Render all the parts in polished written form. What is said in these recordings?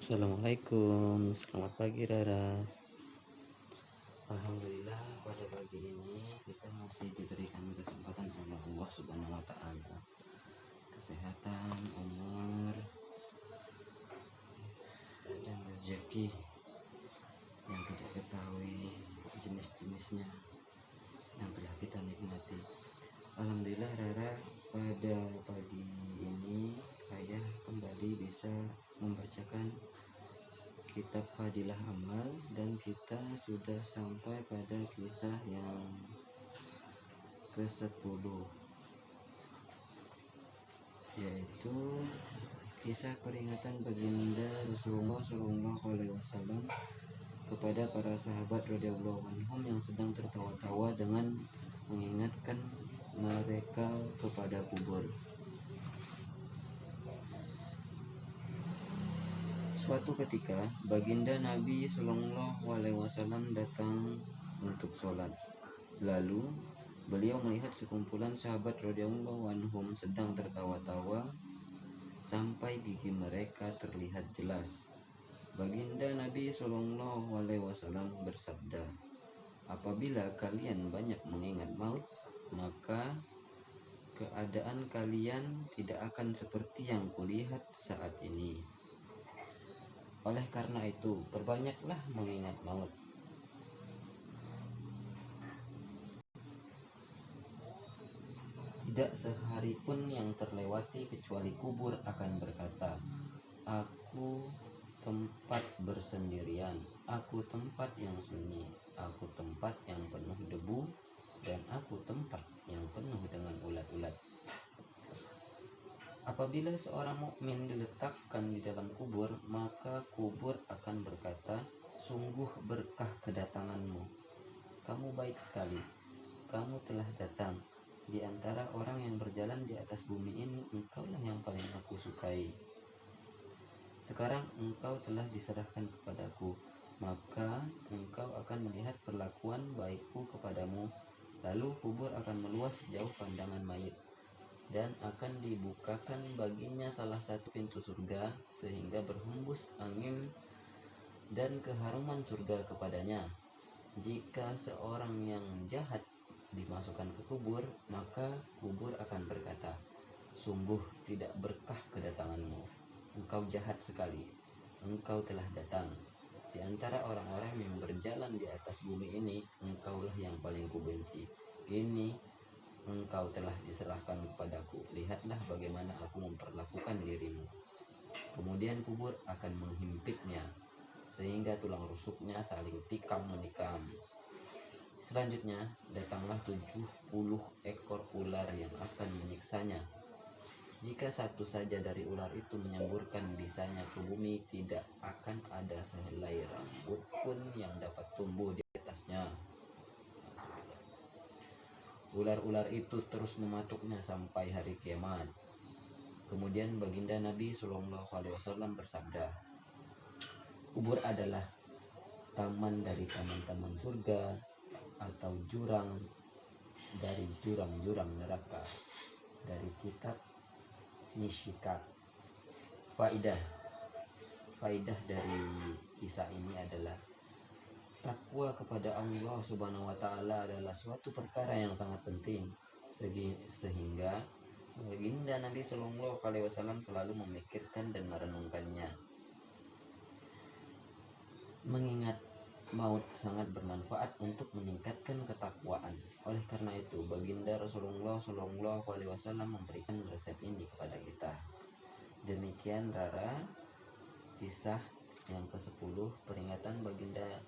Assalamualaikum, selamat pagi Rara. Alhamdulillah pada pagi ini kita masih diberikan kesempatan oleh Allah Subhanahu wa taala. Kesehatan, umur, dan rezeki yang tidak ketahui jenis-jenisnya yang telah kita nikmati. Alhamdulillah Rara, pada pagi ini ayah kembali bisa membacakan kitab Fadilah Amal dan kita sudah sampai pada kisah yang ke-10, yaitu kisah peringatan baginda Rasulullah SAW kepada para sahabat radhiyallahu anhum yang sedang tertawa-tawa dengan mengingatkan mereka kepada kubur. Suatu ketika baginda Nabi SAW datang untuk sholat. Lalu beliau melihat sekumpulan sahabat radhiyallahu anhum sedang tertawa-tawa sampai gigi mereka terlihat jelas. Baginda Nabi SAW bersabda, "Apabila kalian banyak mengingat maut, maka keadaan kalian tidak akan seperti yang kulihat saat ini. Oleh karena itu, perbanyaklah mengingat maut. Tidak sehari pun yang terlewati kecuali kubur akan berkata, 'Aku tempat bersendirian, aku tempat yang sunyi, aku tempat yang penuh debu, dan aku tempat yang penuh dengan ulat-ulat.' Apabila seorang mukmin diletakkan di dalam kubur, maka kubur akan berkata, 'Sungguh berkah kedatanganmu. Kamu baik sekali. Kamu telah datang. Di antara orang yang berjalan di atas bumi ini, engkaulah yang paling aku sukai. Sekarang engkau telah diserahkan kepadaku, maka engkau akan melihat perlakuan baikku kepadamu. Lalu kubur akan meluas jauh pandangan mayit, dan akan dibukakan baginya salah satu pintu surga, sehingga berhembus angin dan keharuman surga kepadanya. Jika seorang yang jahat dimasukkan ke kubur, maka kubur akan berkata, 'Sungguh tidak berkah kedatanganmu. Engkau jahat sekali. Engkau telah datang. Di antara orang-orang yang berjalan di atas bumi ini, engkaulah yang paling kubenci. Kini engkau telah diserahkan kepadaku. Lihatlah bagaimana aku memperlakukan dirimu.' Kemudian kubur akan menghimpitnya, sehingga tulang rusuknya saling tikam-menikam. Selanjutnya datanglah 70 ekor ular yang akan menyiksanya. Jika satu saja dari ular itu menyemburkan bisanya ke bumi, tidak akan ada sehelai rambut pun yang dapat tumbuh di atasnya. Ular-ular itu terus mematuknya sampai hari kiamat." Kemudian baginda Nabi SAW bersabda, "Kubur adalah taman dari taman-taman surga, atau jurang dari jurang-jurang neraka." Dari kitab Mishkat. Faidah dari kisah ini adalah takwa kepada Allah Subhanahu wa taala adalah suatu perkara yang sangat penting, sehingga baginda Nabi Shallallahu alaihi wasallam selalu memikirkan dan merenungkannya. Mengingat maut sangat bermanfaat untuk meningkatkan ketakwaan. Oleh karena itu, baginda Rasulullah Shallallahu alaihi wasallam memberikan resep ini kepada kita. Demikian Rara, kisah yang ke-10 peringatan baginda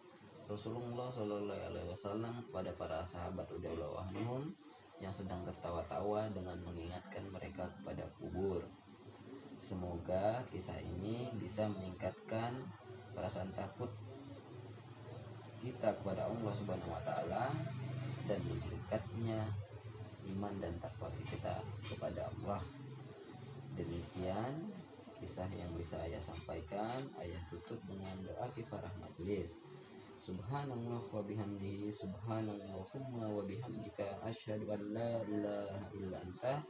Rasulullah Shallallahu alaihi wasallam kepada para sahabat radhiyallahu anhum yang sedang tertawa-tawa dengan mengingatkan mereka kepada kubur. Semoga kisah ini bisa meningkatkan perasaan takut kita kepada Allah Subhanahu wa taala dan meningkatnya iman dan takwa kita kepada Allah. Demikian kisah yang bisa ayah sampaikan. Ayah tutup dengan doa kifarah majelis. Subhanallah wa bihamdihi, subhanallahumma wa bihamdika, asyhadu an la ilaha illa anta,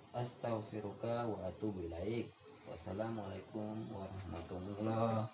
astaghfiruka wa atubu ilaik. Wassalamualaikum warahmatullahi